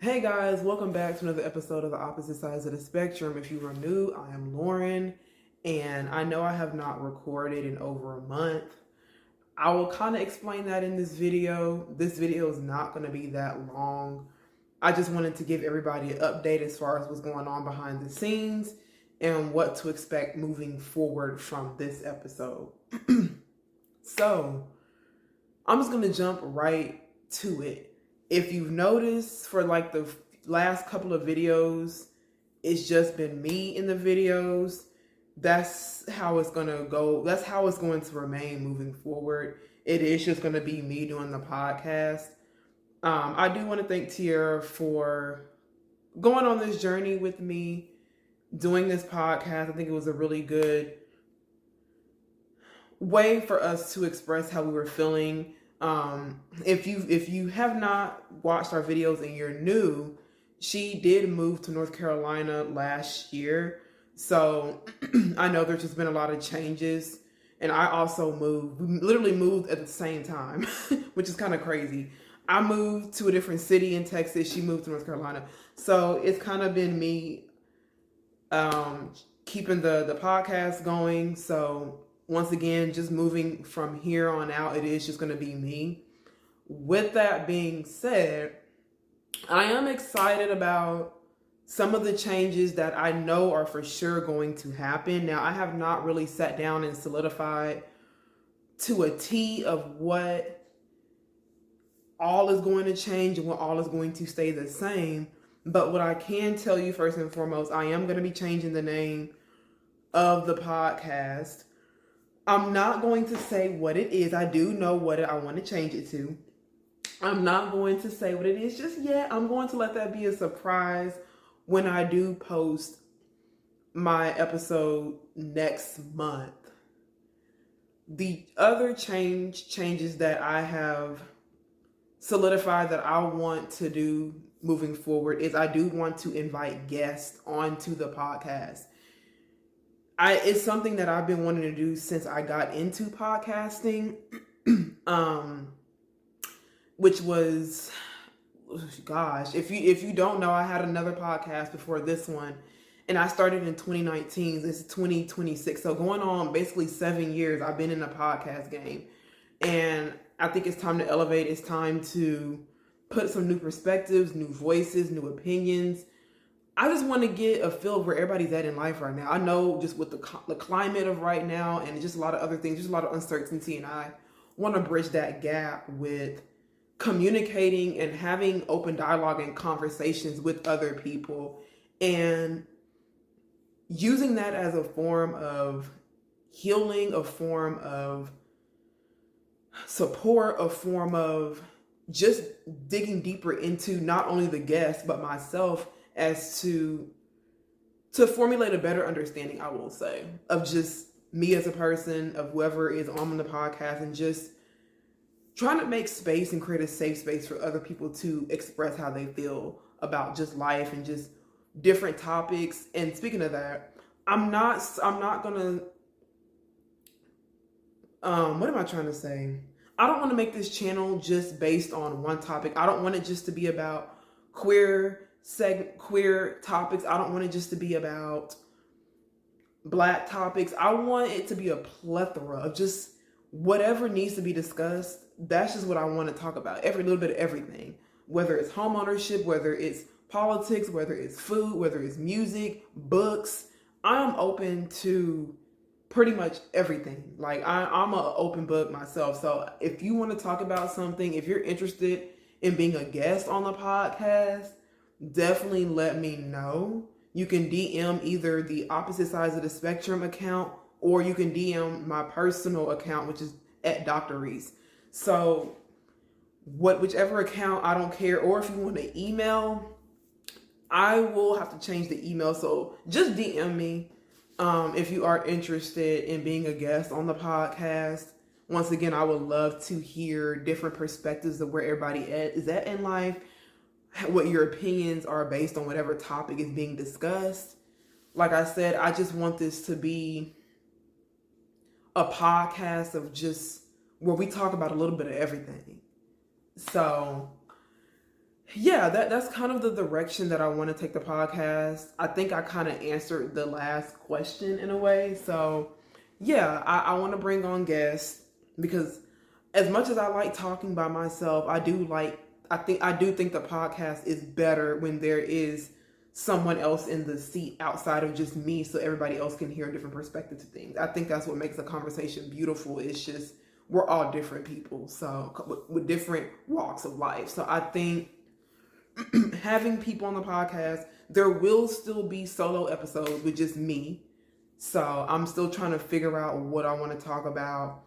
Hey guys, welcome back to another episode of the Opposite Sides of the Spectrum. If you are new, I am Lauren, and I know I have not recorded in over a month. I will kind of explain that in this video. This video is not going to be that long. I just wanted to give everybody an update as far as what's going on behind the scenes and what to expect moving forward from this episode. So, I'm just going to jump right to it. If you've noticed for like the last couple of videos, it's just been me in the videos. That's how it's going to go. That's how it's going to remain moving forward. It is just going to be me doing the podcast. I do want to thank Tiara for going on this journey with me, doing this podcast. I think it was a really good way for us to express how we were feeling. If you have not watched our videos and you're new, she did move to North Carolina last year. So I know there's just been a lot of changes, and I also moved. We literally moved at the same time, which is kind of crazy. I moved to a different city in Texas. She moved to North Carolina. So it's kind of been me keeping the podcast going. So once again, just moving from here on out, it is just going to be me. With that being said, I am excited about some of the changes that I know are for sure going to happen. Now, I have not really sat down and solidified to a T of what all is going to change and what all is going to stay the same. But what I can tell you first and foremost, I am going to be changing the name of the podcast. I'm not going to say what it is. I do know what I want to change it to. I'm not going to say what it is just yet. I'm going to let that be a surprise when I do post my episode next month. The other changes that I have solidified that I want to do moving forward is I do want to invite guests onto the podcast. It's something that I've been wanting to do since I got into podcasting, which was, gosh, if you don't know, I had another podcast before this one, and I started in 2019. This is 2026, so going on basically 7 years, I've been in the podcast game, and I think it's time to elevate. It's time to put some new perspectives, new voices, new opinions. I just want to get a feel of where everybody's at in life right now. I know just with the climate of right now and just a lot of other things, just a lot of uncertainty, and I want to bridge that gap with communicating and having open dialogue and conversations with other people and using that as a form of healing, a form of support, a form of just digging deeper into not only the guests but myself as to formulate a better understanding, I will say, of just me as a person, of whoever is on the podcast, and just trying to make space and create a safe space for other people to express how they feel about just life and just different topics. And speaking of that, I'm not gonna, what am I trying to say? I don't want to make this channel just based on one topic. I don't want it just to be about queer topics. I don't want it just to be about Black topics. I want it to be a plethora of just whatever needs to be discussed. That's just what I want to talk about. Every little bit of everything, whether it's home ownership, whether it's politics, whether it's food, whether it's music, books. I'm open to pretty much everything. Like I'm an open book myself. So if you want to talk about something, if you're interested in being a guest on the podcast, definitely let me know. You can DM either the Opposite Sides of the Spectrum account, or you can DM my personal account, which is at Dr. Reese. So whichever account, I don't care. Or if you want to email, I will have to change the email. So just DM me if you are interested in being a guest on the podcast. Once again, I would love to hear different perspectives of where everybody is at in life, what your opinions are based on whatever topic is being discussed. Like I said, I just want this to be a podcast of just where we talk about a little bit of everything. So yeah, that's kind of the direction that I want to take the podcast. I think I kind of answered the last question in a way. So, yeah, I want to bring on guests because as much as I like talking by myself, I do think the podcast is better when there is someone else in the seat outside of just me so everybody else can hear a different perspective to things. I think that's what makes a conversation beautiful. It's just we're all different people, so with different walks of life. So I think having people on the podcast, there will still be solo episodes with just me. So I'm still trying to figure out what I want to talk about.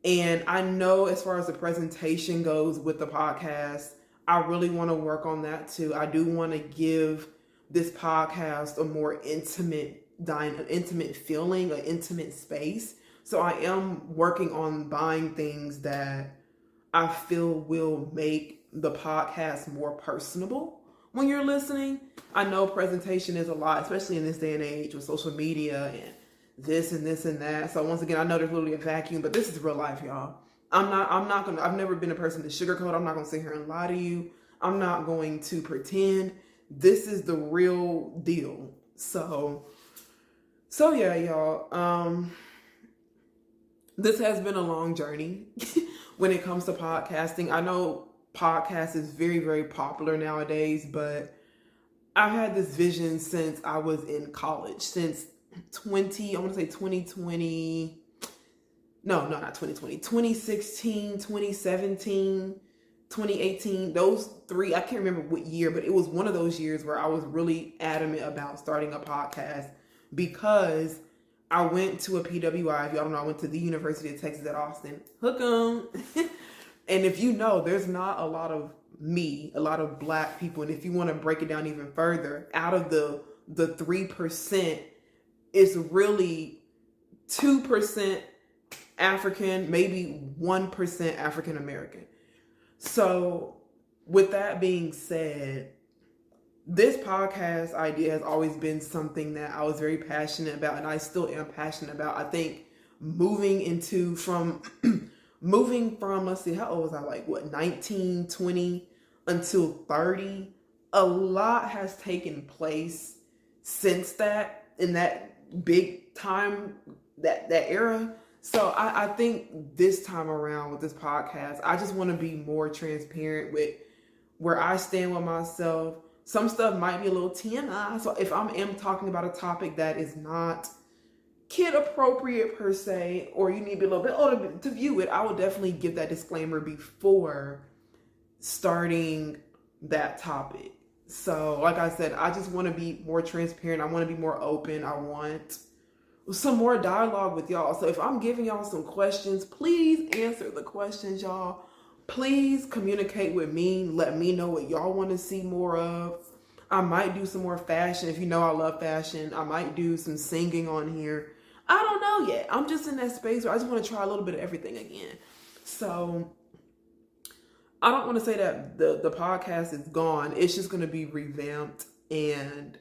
And I know as far as the presentation goes with the podcast, I really want to work on that too. I do want to give this podcast a more intimate feeling, an intimate space. So I am working on buying things that I feel will make the podcast more personable when you're listening. I know presentation is a lot, especially in this day and age with social media and this and this and that. So once again, I know there's literally a vacuum, but this is real life, y'all. I've never been a person to sugarcoat. I'm not gonna sit here and lie to you. I'm not going to pretend. This is the real deal. So yeah, y'all. This has been a long journey when it comes to podcasting. I know podcast is very, very popular nowadays, but I've had this vision since I was in college, since 2020, no, not 2020, 2016, 2017, 2018, those three, I can't remember what year, but it was one of those years where I was really adamant about starting a podcast because I went to a PWI. If y'all don't know, I went to the University of Texas at Austin. Hook 'em. And if you know, there's not a lot of Black people. And if you want to break it down even further, out of the 3%, it's really 2% African, maybe 1% African American. So with that being said, this podcast idea has always been something that I was very passionate about, and I still am passionate about. I think moving from, let's see, how old was I? Like, 19, 20 until 30? A lot has taken place since that, in that big time, that era. So I think this time around with this podcast, I just want to be more transparent with where I stand with myself. Some stuff might be a little TMI. So if I am talking about a topic that is not kid appropriate per se, or you need to be a little bit older to view it, I will definitely give that disclaimer before starting that topic. So like I said, I just want to be more transparent. I want to be more open. I want some more dialogue with y'all. So if I'm giving y'all some questions, please answer the questions, y'all. Please communicate with me. Let me know what y'all want to see more of. I might do some more fashion. If you know I love fashion, I might do some singing on here. I don't know yet. I'm just in that space where I just want to try a little bit of everything again. So I don't want to say that the podcast is gone. It's just going to be revamped, and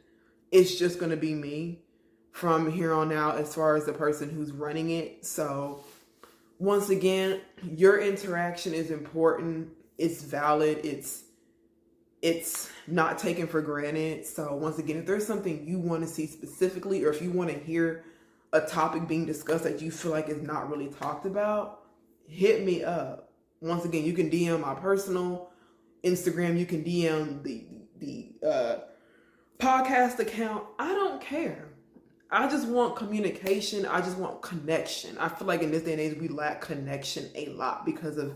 it's just going to be me from here on out as far as the person who's running it. So once again, your interaction is important. It's valid. It's not taken for granted. So once again, if there's something you want to see specifically, or if you want to hear a topic being discussed that you feel like is not really talked about, hit me up. Once again, you can DM my personal Instagram. You can DM the podcast account. I don't care. I just want communication. I just want connection. I feel like in this day and age, we lack connection a lot because of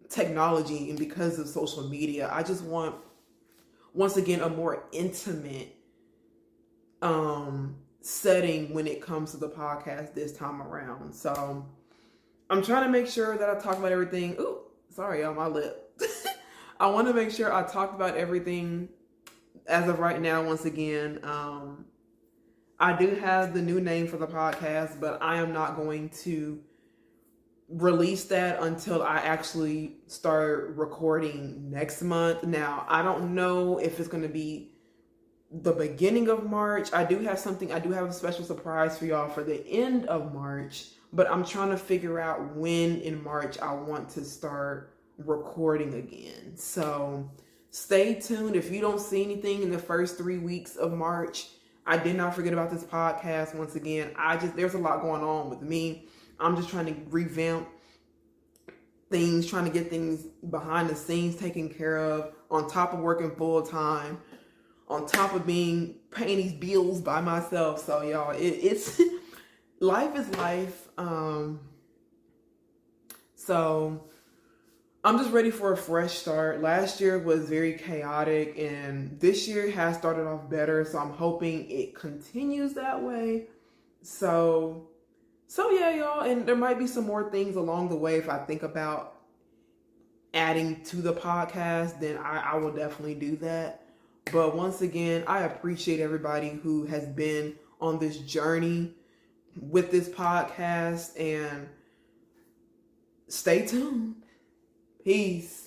technology and because of social media. I just want, once again, a more intimate setting when it comes to the podcast this time around. So I'm trying to make sure that I talk about everything. Ooh, sorry on my lip. I want to make sure I talked about everything as of right now. Once again, I do have the new name for the podcast, but I am not going to release that until I actually start recording next month. Now, I don't know if it's going to be the beginning of March. I do have a special surprise for y'all for the end of March, but I'm trying to figure out when in March I want to start recording again. So Stay tuned. If you don't see anything in the first 3 weeks of March, I did not forget about this podcast. Once again, there's a lot going on with me. I'm just trying to revamp things, trying to get things behind the scenes taken care of, on top of working full time, on top of paying these bills by myself. So y'all, it's life is life. So I'm just ready for a fresh start. Last year was very chaotic, and this year has started off better. So I'm hoping it continues that way. So yeah, y'all, and there might be some more things along the way. If I think about adding to the podcast, then I will definitely do that. But once again, I appreciate everybody who has been on this journey with this podcast, and stay tuned. Peace.